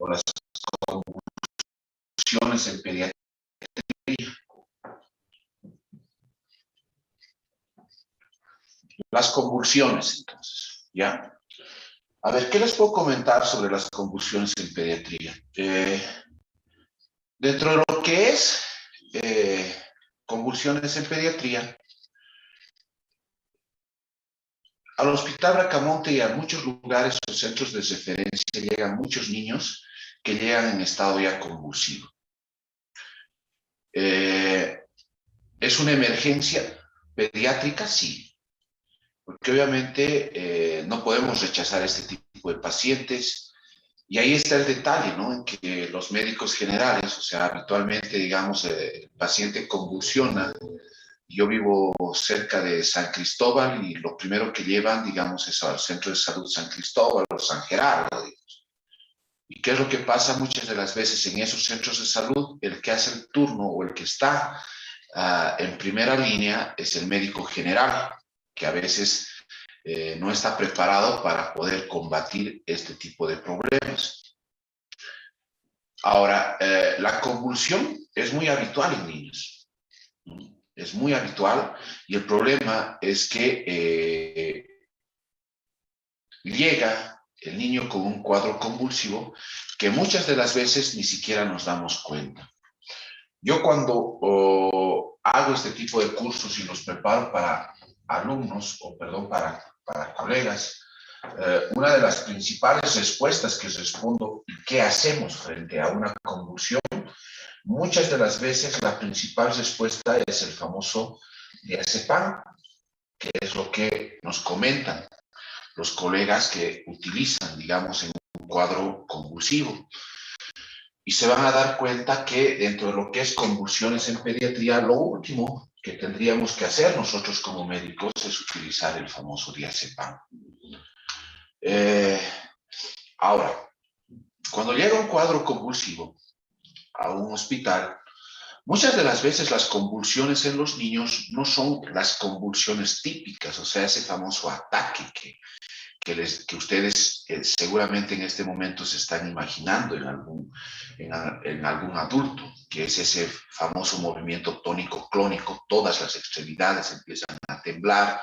o las convulsiones en pediatría. Las convulsiones, entonces, ¿ya? A ver, ¿qué les puedo comentar sobre las convulsiones en pediatría? Dentro de lo que es convulsiones en pediatría, al Hospital Bracamonte y a muchos lugares o centros de referencia llegan muchos niños que llegan en estado ya convulsivo. ¿Es una emergencia pediátrica? Sí. Porque obviamente no podemos rechazar este tipo de pacientes. Y ahí está el detalle, ¿no? En que los médicos generales, o sea, habitualmente, digamos, el paciente convulsiona. Yo vivo cerca de San Cristóbal y lo primero que llevan, digamos, es al Centro de Salud San Cristóbal o San Gerardo, digamos. ¿Y qué es lo que pasa muchas de las veces en esos centros de salud? El que hace el turno o el que está en primera línea es el médico general, que a veces no está preparado para poder combatir este tipo de problemas. Ahora, la convulsión es muy habitual en niños. Es muy habitual y el problema es que llega el niño con un cuadro convulsivo que muchas de las veces ni siquiera nos damos cuenta. Yo cuando hago este tipo de cursos y los preparo para alumnos, o perdón, para colegas, una de las principales respuestas que respondo, ¿qué hacemos frente a una convulsión? Muchas de las veces la principal respuesta es el famoso diazepam, que es lo que nos comentan los colegas que utilizan, digamos, en un cuadro convulsivo. Y se van a dar cuenta que dentro de lo que es convulsiones en pediatría, lo último que tendríamos que hacer nosotros como médicos es utilizar el famoso diazepam. Ahora, cuando llega un cuadro convulsivo a un hospital, muchas de las veces las convulsiones en los niños no son las convulsiones típicas, o sea, ese famoso ataque que ustedes seguramente en este momento se están imaginando en algún adulto, que es ese famoso movimiento tónico-clónico, todas las extremidades empiezan a temblar,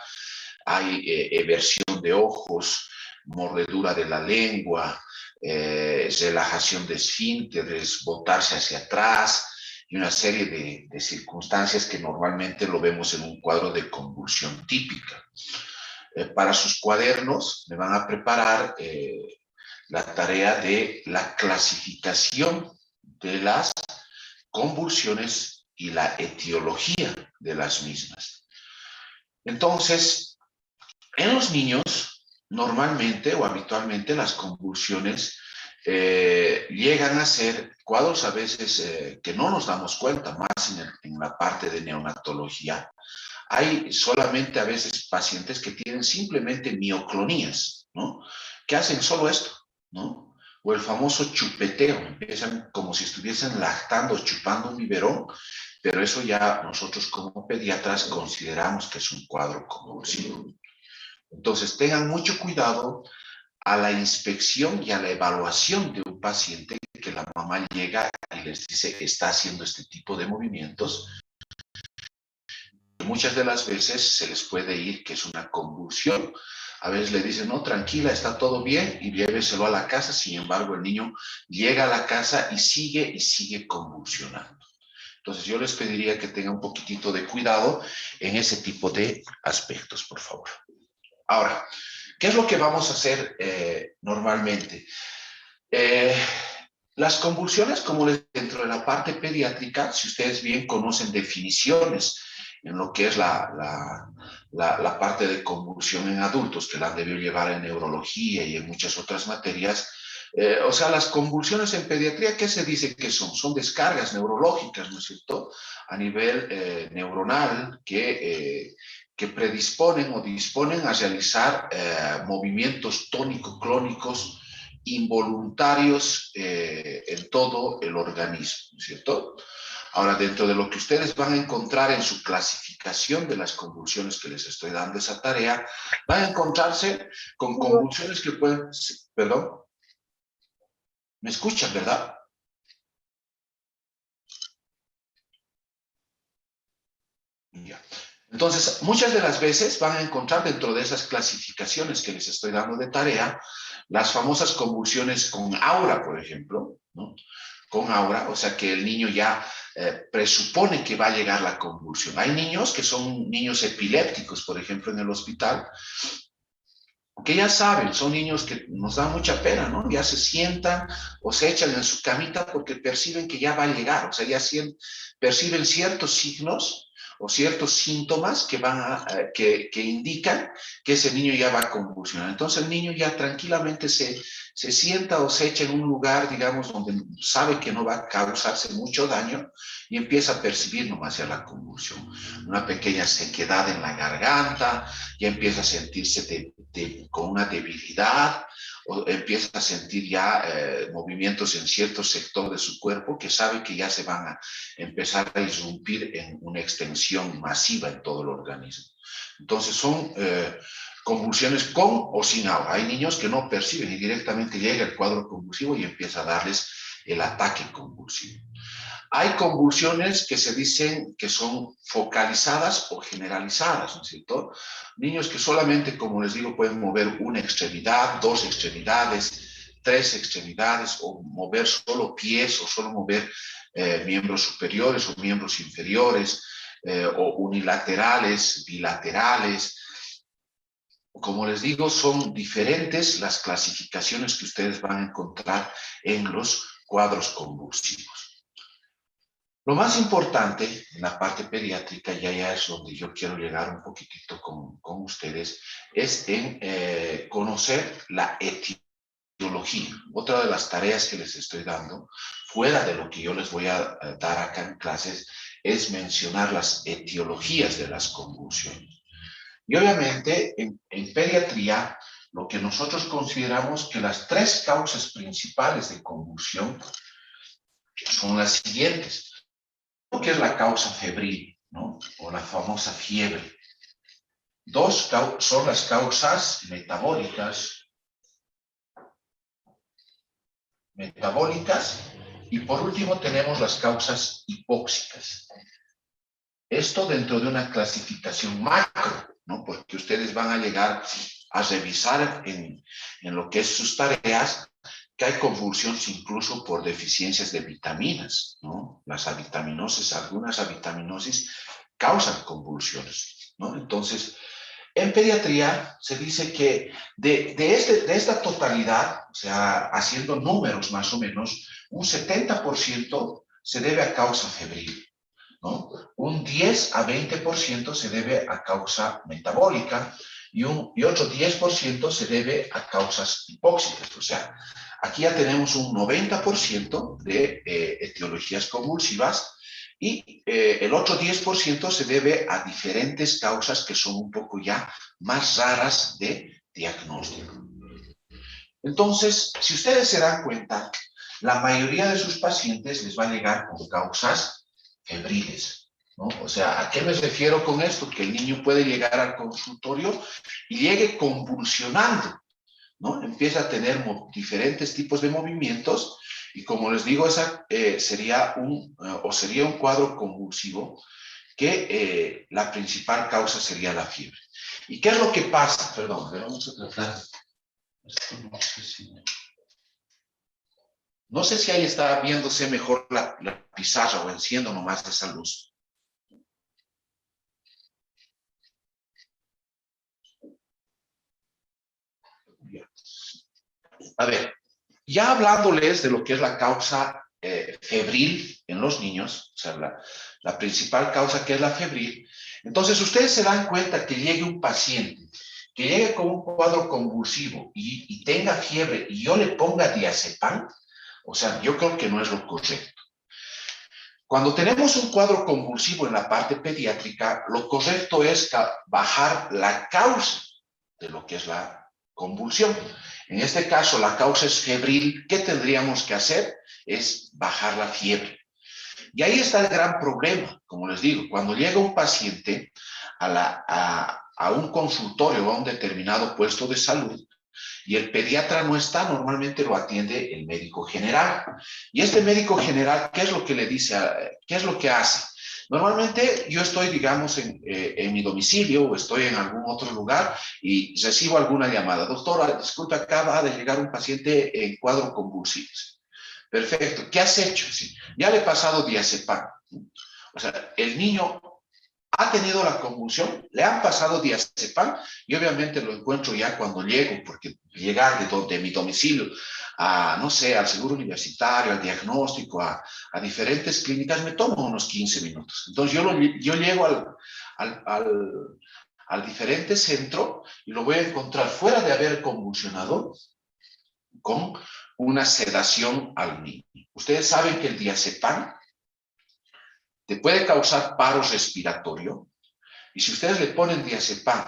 hay eversión de ojos, mordedura de la lengua, relajación de esfínteres, botarse hacia atrás y una serie de circunstancias que normalmente lo vemos en un cuadro de convulsión típica. Para sus cuadernos me van a preparar la tarea de la clasificación de las convulsiones y la etiología de las mismas. Entonces, en los niños, normalmente o habitualmente las convulsiones llegan a ser cuadros a veces que no nos damos cuenta, más en la parte de neonatología. Hay solamente a veces pacientes que tienen simplemente mioclonías, ¿no? Que hacen solo esto, ¿no? O el famoso chupeteo, empiezan como si estuviesen lactando, chupando un biberón, pero eso ya nosotros como pediatras consideramos que es un cuadro convulsivo. Entonces, tengan mucho cuidado a la inspección y a la evaluación de un paciente que la mamá llega y les dice que está haciendo este tipo de movimientos. Muchas de las veces se les puede ir que es una convulsión. A veces le dicen, no, tranquila, está todo bien, y lléveselo a la casa. Sin embargo, el niño llega a la casa y sigue convulsionando. Entonces, yo les pediría que tengan un poquitito de cuidado en ese tipo de aspectos, por favor. Ahora, ¿qué es lo que vamos a hacer normalmente? Las convulsiones, como dentro de la parte pediátrica, si ustedes bien conocen definiciones en lo que es la parte de convulsión en adultos, que la han debido llevar en neurología y en muchas otras materias, o sea, las convulsiones en pediatría, ¿qué se dice que son? Son descargas neurológicas, ¿no es cierto?, a nivel neuronal que predisponen o disponen a realizar movimientos tónico-clónicos involuntarios en todo el organismo, ¿cierto? Ahora, dentro de lo que ustedes van a encontrar en su clasificación de las convulsiones que les estoy dando esa tarea, van a encontrarse con convulsiones que pueden... ¿Perdón? ¿Me escuchan, verdad? Ya. Entonces, muchas de las veces van a encontrar dentro de esas clasificaciones que les estoy dando de tarea, las famosas convulsiones con aura, por ejemplo, ¿no? Con aura, o sea que el niño ya presupone que va a llegar la convulsión. Hay niños que son niños epilépticos, por ejemplo, en el hospital, que ya saben, son niños que nos da mucha pena, ¿no? Ya se sientan o se echan en su camita porque perciben que ya va a llegar, o sea, ya perciben ciertos signos o ciertos síntomas que indican que ese niño ya va a convulsionar. Entonces el niño ya tranquilamente se sienta o se echa en un lugar, digamos, donde sabe que no va a causarse mucho daño y empieza a percibir nomás ya la convulsión. Una pequeña sequedad en la garganta, ya empieza a sentirse con una debilidad, o empieza a sentir ya movimientos en cierto sector de su cuerpo que sabe que ya se van a empezar a irrumpir en una extensión masiva en todo el organismo. Entonces son convulsiones con o sin aura. Hay niños que no perciben y directamente llega el cuadro convulsivo y empieza a darles el ataque convulsivo. Hay convulsiones que se dicen que son focalizadas o generalizadas, ¿no es cierto? Niños que solamente, como les digo, pueden mover una extremidad, dos extremidades, tres extremidades, o mover solo pies, o solo mover miembros superiores o miembros inferiores, o unilaterales, bilaterales. Como les digo, son diferentes las clasificaciones que ustedes van a encontrar en los cuadros convulsivos. Lo más importante en la parte pediátrica, ya es donde yo quiero llegar un poquitito con ustedes, es en conocer la etiología. Otra de las tareas que les estoy dando, fuera de lo que yo les voy a dar acá en clases, es mencionar las etiologías de las convulsiones. Y obviamente en pediatría, lo que nosotros consideramos que las tres causas principales de convulsión son las siguientes. Que es la causa febril, ¿no? O la famosa fiebre. Dos son las causas metabólicas, y por último tenemos las causas hipóxicas. Esto dentro de una clasificación macro, ¿no? Porque ustedes van a llegar a revisar en lo que es sus tareas que hay convulsiones incluso por deficiencias de vitaminas, ¿no? Las avitaminosis, algunas avitaminosis causan convulsiones, ¿no? Entonces, en pediatría se dice que de esta totalidad, o sea, haciendo números más o menos, un 70% se debe a causa febril, ¿no? Un 10 a 20% se debe a causa metabólica y otro 10% se debe a causas hipóxicas. O sea, aquí ya tenemos un 90% de etiologías convulsivas y el otro 10% se debe a diferentes causas que son un poco ya más raras de diagnóstico. Entonces, si ustedes se dan cuenta, la mayoría de sus pacientes les va a llegar con causas febriles, ¿no? O sea, ¿a qué me refiero con esto? Que el niño puede llegar al consultorio y llegue convulsionando, ¿no? Empieza a tener diferentes tipos de movimientos y como les digo, esa sería un cuadro convulsivo que la principal causa sería la fiebre. ¿Y qué es lo que pasa? Perdón, vamos a tratar. No sé si ahí está viéndose mejor la pizarra o enciendo nomás esa luz. A ver, ya hablándoles de lo que es la causa febril en los niños, o sea, la principal causa que es la febril, entonces ustedes se dan cuenta que llegue un paciente, que llegue con un cuadro convulsivo y tenga fiebre y yo le ponga diazepam, o sea, yo creo que no es lo correcto. Cuando tenemos un cuadro convulsivo en la parte pediátrica, lo correcto es bajar la causa de lo que es la convulsión. En este caso, la causa es febril. ¿Qué tendríamos que hacer? Es bajar la fiebre. Y ahí está el gran problema, como les digo, cuando llega un paciente a un consultorio o a un determinado puesto de salud, y el pediatra no está, normalmente lo atiende el médico general. Y este médico general, ¿qué es lo que le dice? ¿Qué es lo que hace? Normalmente yo estoy, digamos, en mi domicilio o estoy en algún otro lugar y recibo alguna llamada. Doctora, disculpe, acaba de llegar un paciente en cuadro convulsivo. Perfecto, ¿qué has hecho? Sí, ya le he pasado diazepam. O sea, el niño ha tenido la convulsión, le han pasado diazepam y obviamente lo encuentro ya cuando llego, porque llegar de mi domicilio a, no sé, al seguro universitario, al diagnóstico, a diferentes clínicas, me toma unos 15 minutos. Entonces yo llego al diferente centro y lo voy a encontrar fuera de haber convulsionado con una sedación al niño. Ustedes saben que el diazepam te puede causar paro respiratorio. Y si ustedes le ponen diazepam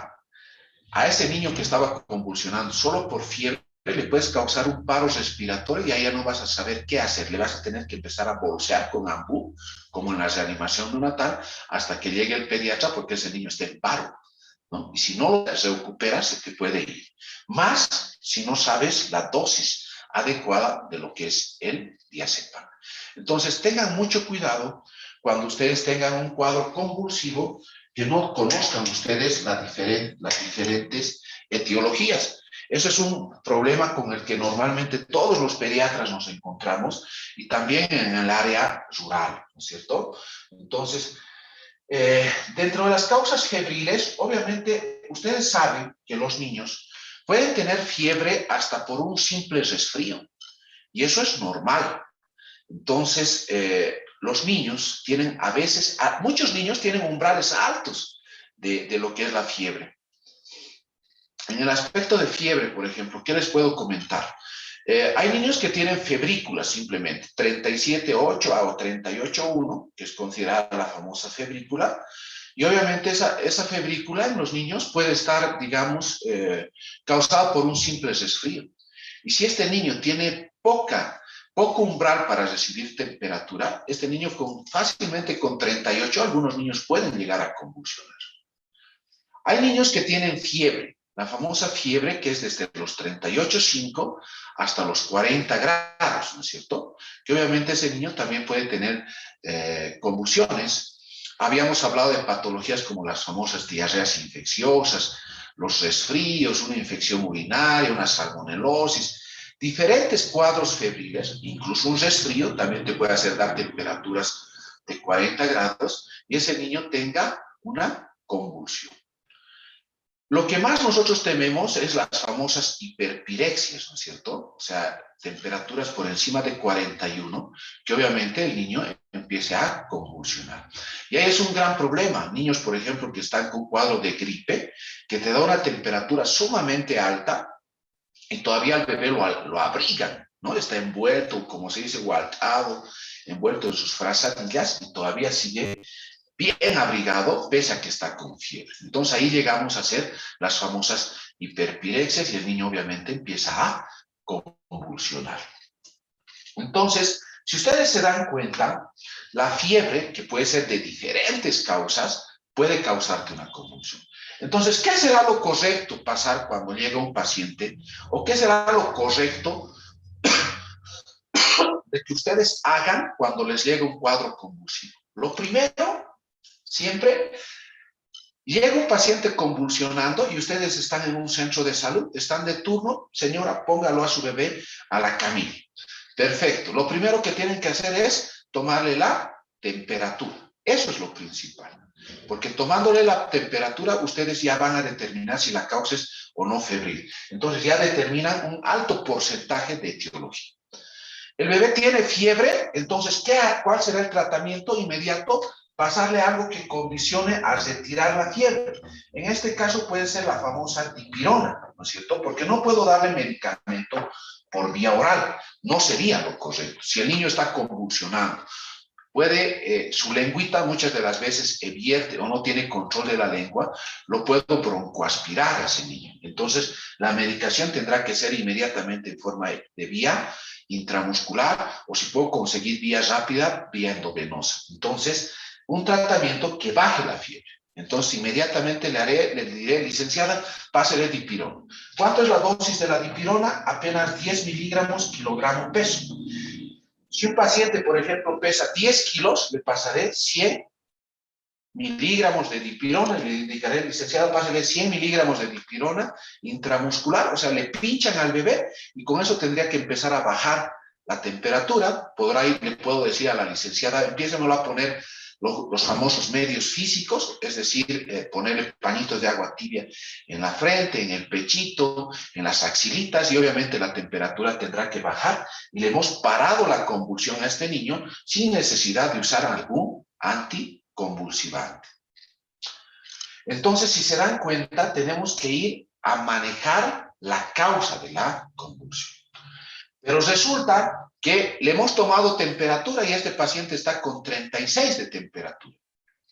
a ese niño que estaba convulsionando solo por fiebre, le puedes causar un paro respiratorio y ahí ya no vas a saber qué hacer. Le vas a tener que empezar a bolsear con ambú, como en la reanimación neonatal, hasta que llegue el pediatra porque ese niño está en paro, ¿no? Y si no lo recuperas, se te puede ir. Más si no sabes la dosis adecuada de lo que es el diazepam. Entonces, tengan mucho cuidado cuando ustedes tengan un cuadro convulsivo, que no conozcan ustedes las diferentes etiologías. Eso es un problema con el que normalmente todos los pediatras nos encontramos y también en el área rural, ¿no es cierto? Entonces, dentro de las causas febriles, obviamente, ustedes saben que los niños pueden tener fiebre hasta por un simple resfrío y eso es normal. Entonces, los niños tienen a veces, muchos niños tienen umbrales altos de lo que es la fiebre. En el aspecto de fiebre, por ejemplo, ¿qué les puedo comentar? Hay niños que tienen febrícula simplemente, 37.8 o 38.1, que es considerada la famosa febrícula, y obviamente esa febrícula en los niños puede estar, digamos, causada por un simple resfrío. Y si este niño tiene poco umbral para recibir temperatura, este niño fácilmente con 38, algunos niños pueden llegar a convulsionar. Hay niños que tienen fiebre, la famosa fiebre que es desde los 38,5 hasta los 40 grados, ¿no es cierto? Que obviamente ese niño también puede tener convulsiones. Habíamos hablado de patologías como las famosas diarreas infecciosas, los resfríos, una infección urinaria, una salmonelosis, diferentes cuadros febriles, incluso un resfrío también te puede hacer dar temperaturas de 40 grados y ese niño tenga una convulsión. Lo que más nosotros tememos es las famosas hiperpirexias, ¿no es cierto? O sea, temperaturas por encima de 41, que obviamente el niño empiece a convulsionar. Y ahí es un gran problema. Niños, por ejemplo, que están con cuadro de gripe, que te da una temperatura sumamente alta y todavía al bebé lo abrigan, ¿no? Está envuelto, como se dice, guardado, envuelto en sus frazadillas y todavía sigue bien abrigado, pese a que está con fiebre. Entonces ahí llegamos a hacer las famosas hiperpirexias y el niño obviamente empieza a convulsionar. Entonces, si ustedes se dan cuenta, la fiebre, que puede ser de diferentes causas, puede causarte una convulsión. Entonces, ¿qué será lo correcto pasar cuando llega un paciente? ¿O qué será lo correcto de que ustedes hagan cuando les llega un cuadro convulsivo? Lo primero, siempre, llega un paciente convulsionando y ustedes están en un centro de salud, están de turno, señora, póngalo a su bebé a la camilla. Perfecto. Lo primero que tienen que hacer es tomarle la temperatura. Eso es lo principal. Porque tomándole la temperatura, ustedes ya van a determinar si la causa es o no febril. Entonces ya determinan un alto porcentaje de etiología. El bebé tiene fiebre, entonces, ¿cuál será el tratamiento inmediato? Pasarle algo que condicione a retirar la fiebre. En este caso puede ser la famosa dipirona, ¿no es cierto? Porque no puedo darle medicamento por vía oral. No sería lo correcto. Si el niño está convulsionando, su lengüita muchas de las veces vierte o no tiene control de la lengua, lo puedo broncoaspirar a ese niño. Entonces, la medicación tendrá que ser inmediatamente en forma de vía intramuscular o si puedo conseguir vía rápida, vía endovenosa. Entonces, un tratamiento que baje la fiebre. Entonces, inmediatamente le diré, licenciada, pásele dipirona. ¿Cuánto es la dosis de la dipirona? Apenas 10 miligramos kilogramo peso. Si un paciente, por ejemplo, pesa 10 kilos, le pasaré 100 miligramos de dipirona, le indicaré, licenciado, pásale 100 miligramos de dipirona intramuscular, o sea, le pinchan al bebé y con eso tendría que empezar a bajar la temperatura. Podrá ir, le puedo decir a la licenciada, empiécenos a poner los famosos medios físicos, es decir, ponerle pañitos de agua tibia en la frente, en el pechito, en las axilitas, y obviamente la temperatura tendrá que bajar, y le hemos parado la convulsión a este niño sin necesidad de usar algún anticonvulsivante. Entonces, si se dan cuenta, tenemos que ir a manejar la causa de la convulsión. Pero resulta que le hemos tomado temperatura y este paciente está con 36 de temperatura.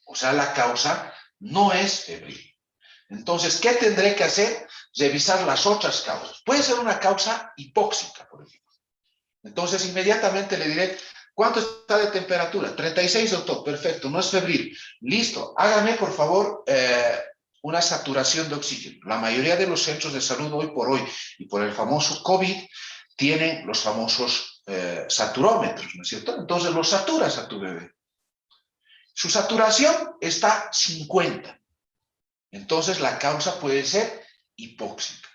O sea, la causa no es febril. Entonces, ¿qué tendré que hacer? Revisar las otras causas. Puede ser una causa hipóxica, por ejemplo. Entonces, inmediatamente le diré, ¿cuánto está de temperatura? 36, doctor. Perfecto, no es febril. Listo. Hágame, por favor, una saturación de oxígeno. La mayoría de los centros de salud hoy por hoy y por el famoso COVID tienen los famosos saturómetros, ¿no es cierto? Entonces los saturas a tu bebé. Su saturación está 50. Entonces la causa puede ser hipóxica.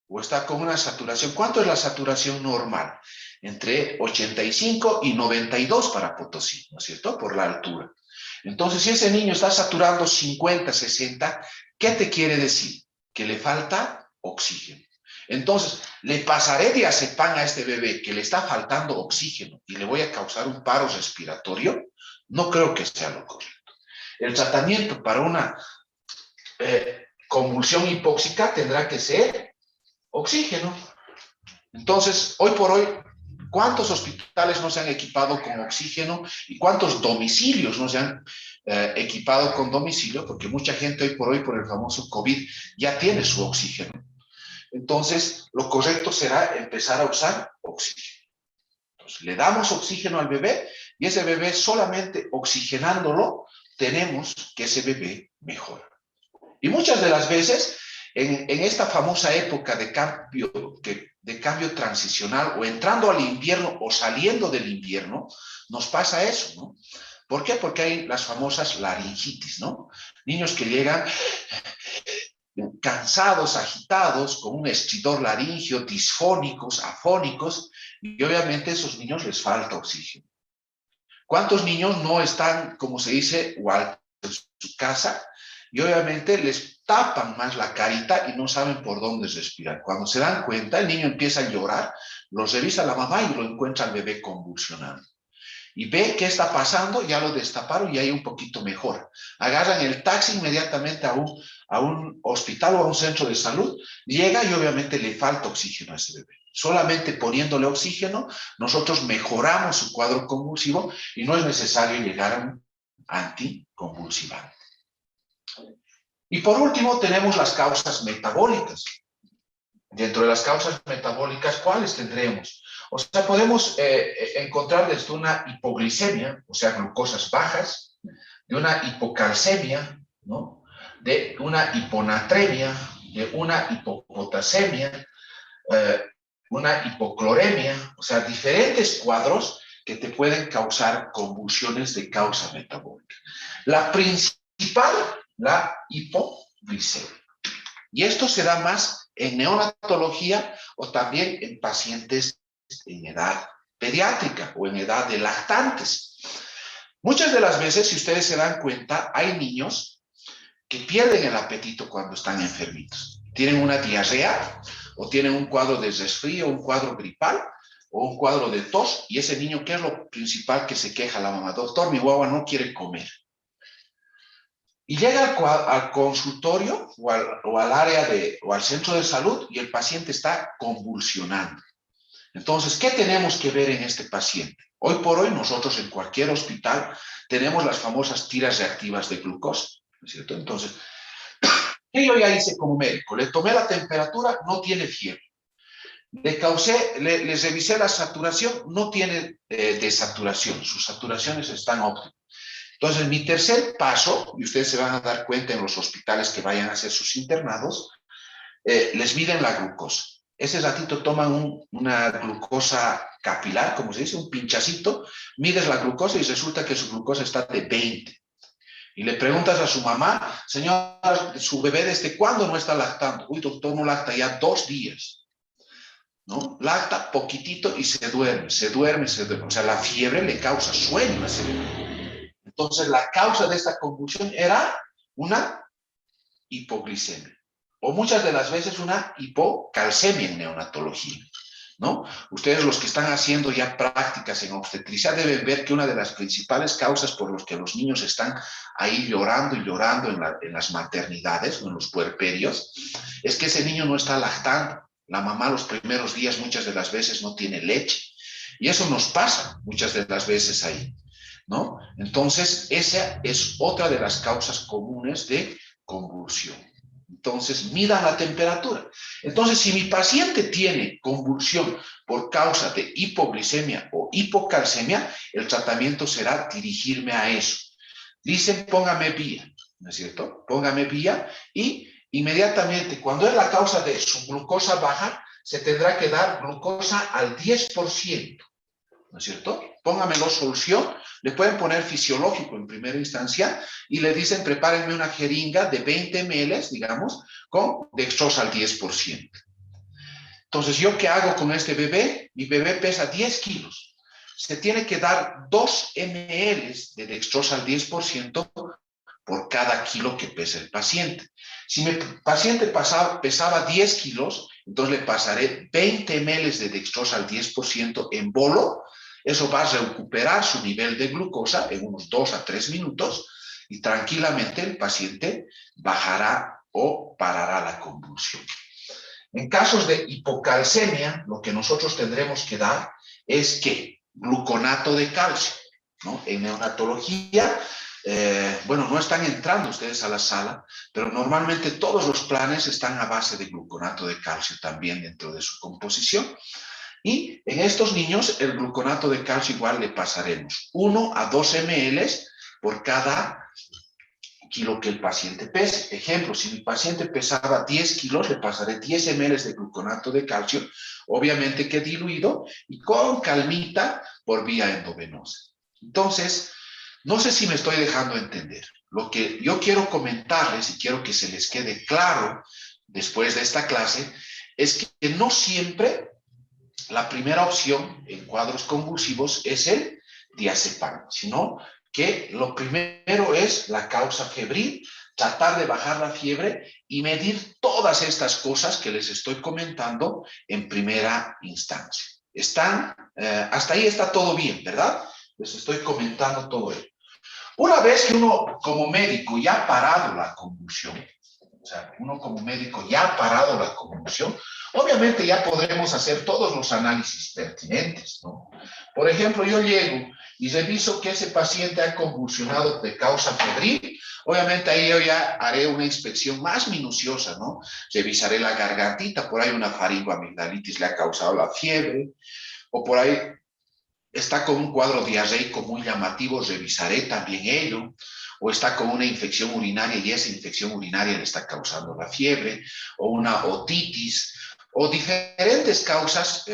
O está con una saturación. ¿Cuánto es la saturación normal? Entre 85 y 92 para Potosí, ¿no es cierto? Por la altura. Entonces, si ese niño está saturando 50, 60, ¿qué te quiere decir? Que le falta oxígeno. Entonces, le pasaré diazepam a este bebé que le está faltando oxígeno y le voy a causar un paro respiratorio. No creo que sea lo correcto. El tratamiento para una convulsión hipóxica tendrá que ser oxígeno. Entonces, hoy por hoy, ¿cuántos hospitales no se han equipado con oxígeno y cuántos domicilios no se han equipado con domicilio? Porque mucha gente hoy por el famoso COVID, ya tiene su oxígeno. Entonces, lo correcto será empezar a usar oxígeno. Entonces, le damos oxígeno al bebé y ese bebé, solamente oxigenándolo, tenemos que ese bebé mejora. Y muchas de las veces, en esta famosa época de cambio transicional, o entrando al invierno o saliendo del invierno, nos pasa eso, ¿no? ¿Por qué? Porque hay las famosas laringitis, ¿no? Niños que llegan cansados, agitados, con un estridor laringio, disfónicos, afónicos, y obviamente a esos niños les falta oxígeno. ¿Cuántos niños no están, como se dice, en su casa? Y obviamente les tapan más la carita y no saben por dónde respirar. Cuando se dan cuenta, el niño empieza a llorar, los revisa la mamá y lo encuentra al bebé convulsionando. Y ve qué está pasando, ya lo destaparon y hay un poquito mejor. Agarran el taxi inmediatamente a un hospital o a un centro de salud, llega y obviamente le falta oxígeno a ese bebé. Solamente poniéndole oxígeno, nosotros mejoramos su cuadro convulsivo y no es necesario llegar a un anticonvulsivante. Y por último, tenemos las causas metabólicas. Dentro de las causas metabólicas, ¿cuáles tendremos? O sea, podemos encontrar desde una hipoglicemia, o sea, glucosas bajas, de una hipocalcemia, ¿no? De una hiponatremia, de una hipopotasemia, una hipocloremia, o sea, diferentes cuadros que te pueden causar convulsiones de causa metabólica. La principal, la hipoglicemia. Y esto se da más en neonatología o también en pacientes en edad pediátrica o en edad de lactantes. Muchas de las veces, si ustedes se dan cuenta, hay niños que pierden el apetito cuando están enfermitos. Tienen una diarrea o tienen un cuadro de resfrío, un cuadro gripal o un cuadro de tos, y ese niño, ¿qué es lo principal que se queja la mamá? Doctor, mi guagua no quiere comer. Y llega al consultorio o al área o al centro de salud y el paciente está convulsionando. Entonces, ¿qué tenemos que ver en este paciente? Hoy por hoy, nosotros en cualquier hospital tenemos las famosas tiras reactivas de glucosa, ¿no es cierto? Entonces, ¿qué yo ya hice como médico? Le tomé la temperatura, no tiene fiebre. Le revisé la saturación, no tiene desaturación, sus saturaciones están óptimas. Entonces, mi tercer paso, y ustedes se van a dar cuenta en los hospitales que vayan a hacer sus internados, les miden la glucosa. Ese ratito toman una glucosa capilar, como se dice, un pinchacito, mides la glucosa y resulta que su glucosa está de 20. Y le preguntas a su mamá, señora, su bebé ¿desde cuándo no está lactando? Uy, doctor, no lacta ya 2 días, ¿no? Lacta poquitito y se duerme, se duerme, se duerme. O sea, la fiebre le causa sueño a ese bebé. Entonces, la causa de esta convulsión era una hipoglicemia, o muchas de las veces una hipocalcemia en neonatología, ¿no? Ustedes los que están haciendo ya prácticas en obstetricia deben ver que una de las principales causas por las que los niños están ahí llorando y llorando en las maternidades o en los puerperios es que ese niño no está lactando. La mamá los primeros días muchas de las veces no tiene leche y eso nos pasa muchas de las veces ahí, ¿no? Entonces, esa es otra de las causas comunes de convulsión. Entonces, midan la temperatura. Entonces, si mi paciente tiene convulsión por causa de hipoglicemia o hipocalcemia, el tratamiento será dirigirme a eso. Dicen, póngame vía, ¿no es cierto? Póngame vía y inmediatamente, cuando es la causa de su glucosa baja, se tendrá que dar glucosa al 10%. ¿No es cierto? Póngamelo solución, le pueden poner fisiológico en primera instancia y le dicen prepárenme una jeringa de 20 ml, digamos, con dextrosa al 10%. Entonces, ¿yo qué hago con este bebé? Mi bebé pesa 10 kilos. Se tiene que dar 2 ml de dextrosa al 10% por cada kilo que pesa el paciente. Si mi paciente pesaba 10 kilos, entonces le pasaré 20 ml de dextrosa al 10% en bolo. Eso va a recuperar su nivel de glucosa en unos 2 a 3 minutos y tranquilamente el paciente bajará o parará la convulsión. En casos de hipocalcemia, lo que nosotros tendremos que dar es que gluconato de calcio, ¿no? En neonatología, bueno, no están entrando ustedes a la sala, pero normalmente todos los planes están a base de gluconato de calcio también dentro de su composición. Y en estos niños, el gluconato de calcio igual le pasaremos 1 a 2 ml por cada kilo que el paciente pese. Ejemplo, si mi paciente pesaba 10 kilos, le pasaré 10 ml de gluconato de calcio, obviamente que diluido y con calmita por vía endovenosa. Entonces, no sé si me estoy dejando entender. Lo que yo quiero comentarles y quiero que se les quede claro después de esta clase es que no siempre la primera opción en cuadros convulsivos es el diazepam, sino que lo primero es la causa febril, tratar de bajar la fiebre y medir todas estas cosas que les estoy comentando en primera instancia. Hasta ahí está todo bien, ¿verdad? Les estoy comentando todo ello. Una vez que uno como médico ya ha parado la convulsión, o sea, uno como médico ya ha parado la convulsión, obviamente ya podremos hacer todos los análisis pertinentes, ¿no? Por ejemplo, yo llego y reviso que ese paciente ha convulsionado de causa febril, obviamente ahí yo ya haré una inspección más minuciosa, ¿no? Revisaré la gargantita, por ahí una faringoamigdalitis le ha causado la fiebre, o por ahí está con un cuadro diarreico muy llamativo, revisaré también ello, o está con una infección urinaria y esa infección urinaria le está causando la fiebre, o una otitis, o diferentes causas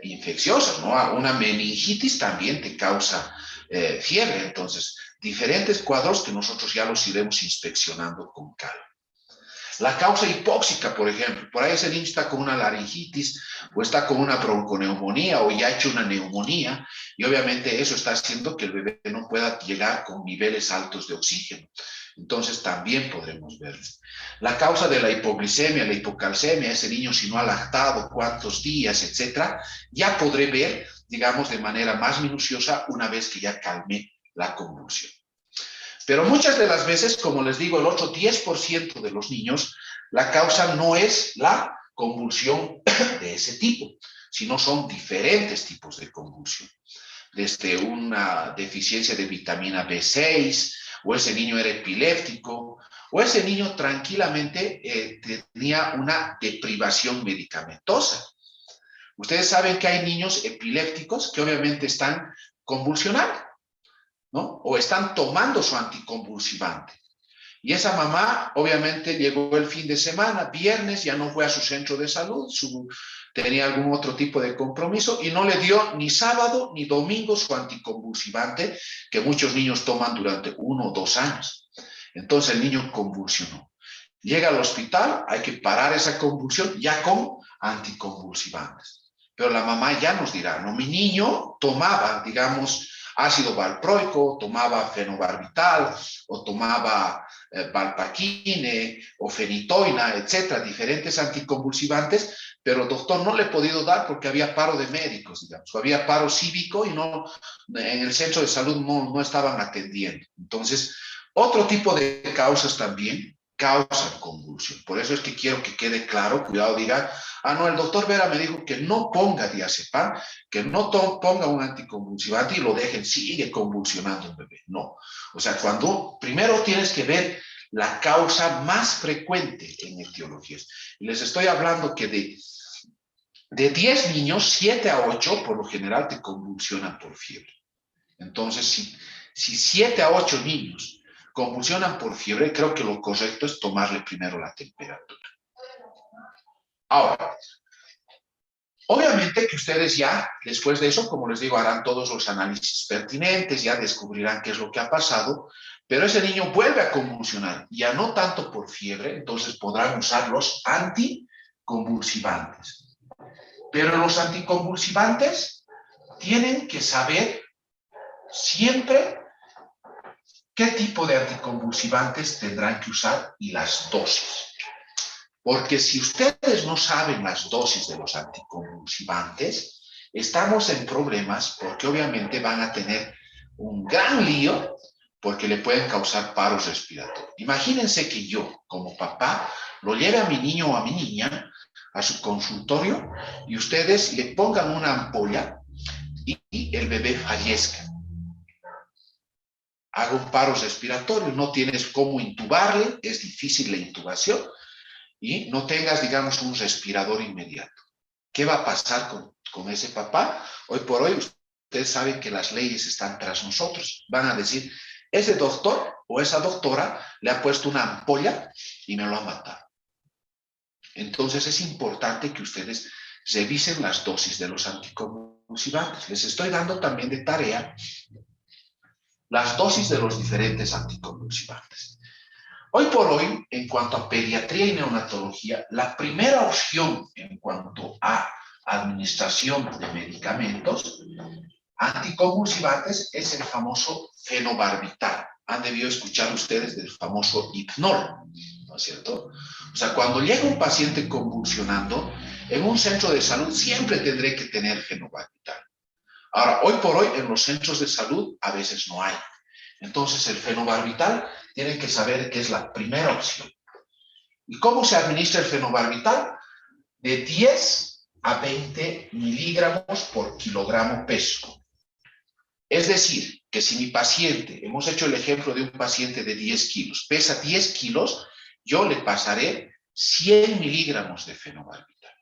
infecciosas, ¿no? Una meningitis también te causa fiebre, entonces, diferentes cuadros que nosotros ya los iremos inspeccionando con calma. La causa hipóxica, por ejemplo, por ahí ese niño está con una laringitis o está con una bronconeumonía o ya ha hecho una neumonía y obviamente eso está haciendo que el bebé no pueda llegar con niveles altos de oxígeno. Entonces también podremos verlo. La causa de la hipoglicemia, la hipocalcemia, ese niño si no ha lactado, cuántos días, etcétera, ya podré ver, digamos, de manera más minuciosa una vez que ya calme la convulsión. Pero muchas de las veces, como les digo, el otro 10% de los niños, la causa no es la convulsión de ese tipo, sino son diferentes tipos de convulsión. Desde una deficiencia de vitamina B6, o ese niño era epiléptico, o ese niño tranquilamente tenía una deprivación medicamentosa. Ustedes saben que hay niños epilépticos que obviamente están convulsionando. ¿no? O están tomando su anticonvulsivante. Y esa mamá, obviamente, llegó el fin de semana, viernes, ya no fue a su centro de salud, tenía algún otro tipo de compromiso y no le dio ni sábado ni domingo su anticonvulsivante que muchos niños toman durante 1 o 2 años. Entonces el niño convulsionó. Llega al hospital, hay que parar esa convulsión ya con anticonvulsivantes. Pero la mamá ya nos dirá, no, mi niño tomaba, digamos, ácido valproico, tomaba fenobarbital o tomaba valpaquine o fenitoína, etcétera, diferentes anticonvulsivantes, pero doctor no le he podido dar porque había paro de médicos, digamos, o había paro cívico y no, en el centro de salud no estaban atendiendo. Entonces, otro tipo de causas también causan convulsión. Por eso es que quiero que quede claro, cuidado, digan, no, el doctor Vera me dijo que no ponga diazepam, que no ponga un anticonvulsivante y lo dejen, sigue convulsionando el bebé. No. O sea, cuando primero tienes que ver la causa más frecuente en etiologías. Y les estoy hablando que de 10 niños, 7 a 8 por lo general te convulsionan por fiebre. Entonces, si 7 a 8 niños convulsionan por fiebre, creo que lo correcto es tomarle primero la temperatura. Ahora, obviamente que ustedes ya, después de eso, como les digo, harán todos los análisis pertinentes, ya descubrirán qué es lo que ha pasado, pero ese niño vuelve a convulsionar, ya no tanto por fiebre, entonces podrán usar los anticonvulsivantes. Pero los anticonvulsivantes tienen que saber siempre qué tipo de anticonvulsivantes tendrán que usar y las dosis. Porque si ustedes no saben las dosis de los anticonvulsivantes, estamos en problemas porque obviamente van a tener un gran lío porque le pueden causar paros respiratorios. Imagínense que yo, como papá, lo lleve a mi niño o a mi niña a su consultorio y ustedes le pongan una ampolla y el bebé fallezca. Haga un paro respiratorio, no tienes cómo intubarle, es difícil la intubación, y no tengas, digamos, un respirador inmediato. ¿Qué va a pasar con ese papá? Hoy por hoy, ustedes saben que las leyes están tras nosotros. Van a decir, ese doctor o esa doctora le ha puesto una ampolla y me lo ha matado. Entonces es importante que ustedes revisen las dosis de los anticonvulsivantes. Les estoy dando también de tarea las dosis de los diferentes anticonvulsivantes. Hoy por hoy, en cuanto a pediatría y neonatología, la primera opción en cuanto a administración de medicamentos anticonvulsivantes es el famoso fenobarbital. Han debido escuchar ustedes del famoso hipnol, ¿no es cierto? O sea, cuando llega un paciente convulsionando, en un centro de salud siempre tendré que tener fenobarbital. Ahora, hoy por hoy, en los centros de salud a veces no hay. Entonces, el fenobarbital tienen que saber que es la primera opción. ¿Y cómo se administra el fenobarbital? De 10 a 20 miligramos por kilogramo peso. Es decir, que si mi paciente, hemos hecho el ejemplo de un paciente de 10 kilos, pesa 10 kilos, yo le pasaré 100 miligramos de fenobarbital.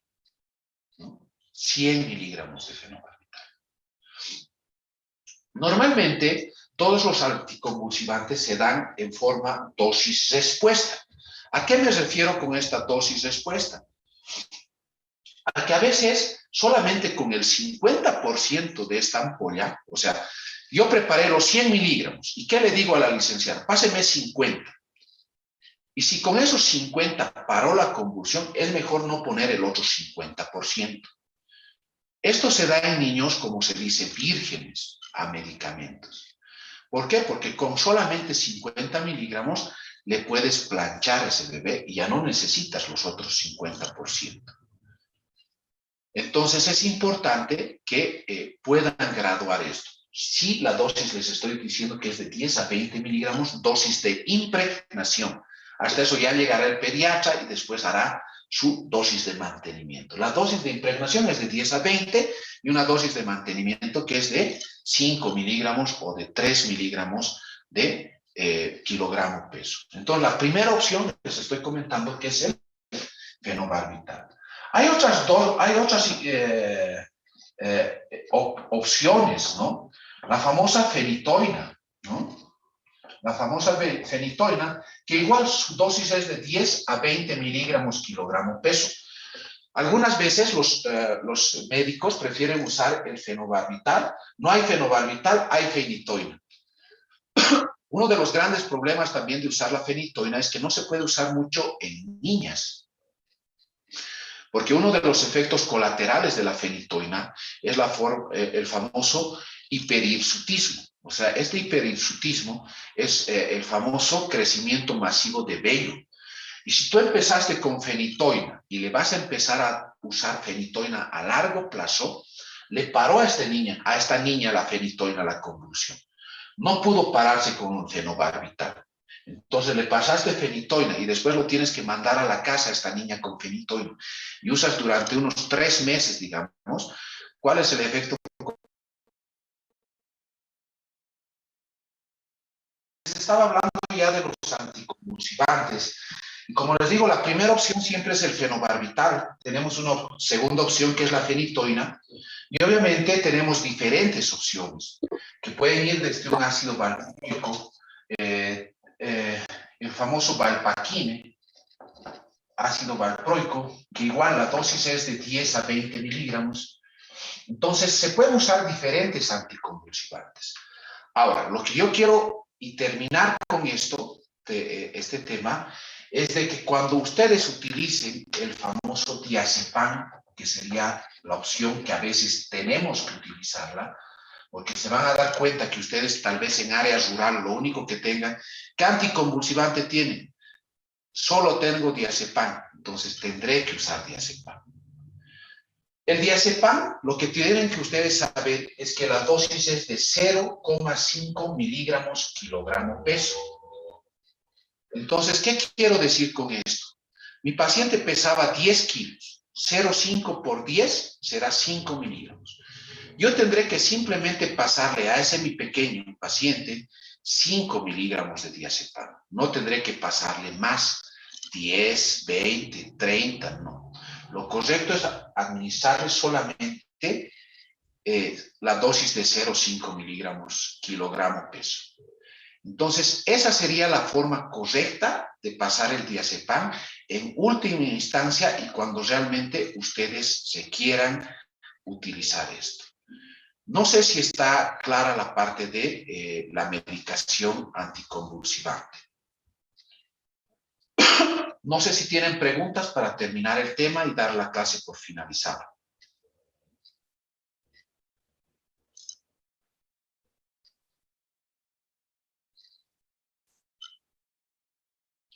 ¿No? 100 miligramos de fenobarbital. Normalmente, todos los anticonvulsivantes se dan en forma dosis-respuesta. ¿A qué me refiero con esta dosis-respuesta? A que a veces solamente con el 50% de esta ampolla, o sea, yo preparé los 100 miligramos, ¿y qué le digo a la licenciada? Páseme 50. Y si con esos 50 paró la convulsión, es mejor no poner el otro 50%. Esto se da en niños, como se dice, vírgenes a medicamentos. ¿Por qué? Porque con solamente 50 miligramos le puedes planchar a ese bebé y ya no necesitas los otros 50%. Entonces es importante que puedan graduar esto. Si la dosis les estoy diciendo que es de 10 a 20 miligramos, dosis de impregnación. Hasta eso ya llegará el pediatra y después hará su dosis de mantenimiento. La dosis de impregnación es de 10 a 20 y una dosis de mantenimiento que es de 5 miligramos o de 3 miligramos de kilogramo peso. Entonces, la primera opción que les estoy comentando que es el fenobarbital. Hay otras opciones, ¿no? La famosa fenitoína. la famosa fenitoína, que igual su dosis es de 10 a 20 miligramos kilogramo peso. Algunas veces los médicos prefieren usar el fenobarbital. No hay fenobarbital, hay fenitoína. Uno de los grandes problemas también de usar la fenitoína es que no se puede usar mucho en niñas, porque uno de los efectos colaterales de la fenitoína es el famoso hiperhirsutismo. O sea, este hiperhirsutismo es el famoso crecimiento masivo de vello. Y si tú empezaste con fenitoína y le vas a empezar a usar fenitoína a largo plazo, le paró a esta niña la fenitoína la convulsión. No pudo pararse con un fenobarbital. Entonces le pasaste fenitoína y después lo tienes que mandar a la casa a esta niña con fenitoína. Y usas durante unos 3 meses, digamos. ¿Cuál es el efecto? Se estaba hablando ya de los anticonvulsivantes. Y como les digo, la primera opción siempre es el fenobarbital. Tenemos una segunda opción que es la fenitoína. Y obviamente tenemos diferentes opciones que pueden ir desde un ácido valproico, el famoso valpaquine, ácido valproico, que igual la dosis es de 10 a 20 miligramos. Entonces, se pueden usar diferentes anticonvulsivantes. Ahora, lo que yo quiero y terminar con este tema, es de que cuando ustedes utilicen el famoso diazepam, que sería la opción que a veces tenemos que utilizarla, porque se van a dar cuenta que ustedes tal vez en área rural lo único que tengan, ¿qué anticonvulsivante tienen? Solo tengo diazepam, entonces tendré que usar diazepam. El diazepam, lo que tienen que ustedes saber es que la dosis es de 0,5 miligramos kilogramo peso. Entonces, ¿qué quiero decir con esto? Mi paciente pesaba 10 kilos. 0,5 por 10 será 5 miligramos. Yo tendré que simplemente pasarle a ese mi pequeño paciente 5 miligramos de diazepam. No tendré que pasarle más, 10, 20, 30, no. Lo correcto es administrarle solamente la dosis de 0,5 miligramos kilogramo peso. Entonces, esa sería la forma correcta de pasar el diazepam en última instancia y cuando realmente ustedes se quieran utilizar esto. No sé si está clara la parte de la medicación anticonvulsivante. No sé si tienen preguntas para terminar el tema y dar la clase por finalizada.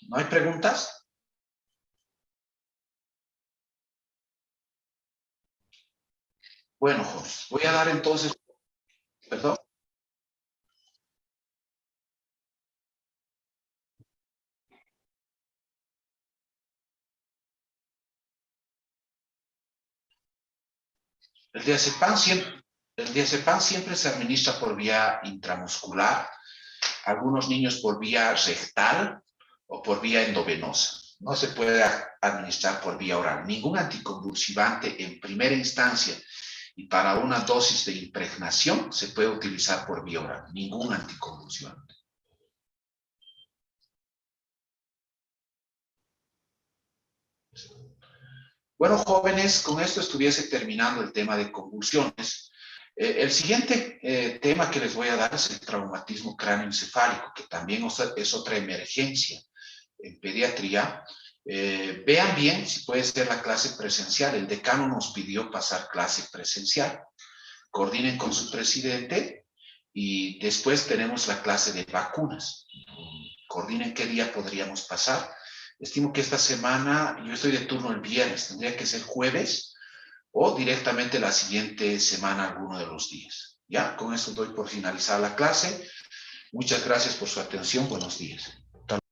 ¿No hay preguntas? Bueno, jóvenes, voy a dar entonces, perdón. El diazepam siempre se administra por vía intramuscular, algunos niños por vía rectal o por vía endovenosa. No se puede administrar por vía oral. Ningún anticonvulsivante en primera instancia y para una dosis de impregnación se puede utilizar por vía oral. Ningún anticonvulsivante. Bueno, jóvenes, con esto estuviese terminando el tema de convulsiones. El siguiente tema que les voy a dar es el traumatismo cráneoencefálico, que también es otra emergencia en pediatría. Vean bien si puede ser la clase presencial. El decano nos pidió pasar clase presencial. Coordinen con su presidente y después tenemos la clase de vacunas. Coordinen qué día podríamos pasar. Estimo que esta semana, yo estoy de turno el viernes, tendría que ser jueves o directamente la siguiente semana, alguno de los días. Ya, con eso doy por finalizada la clase. Muchas gracias por su atención. Buenos días.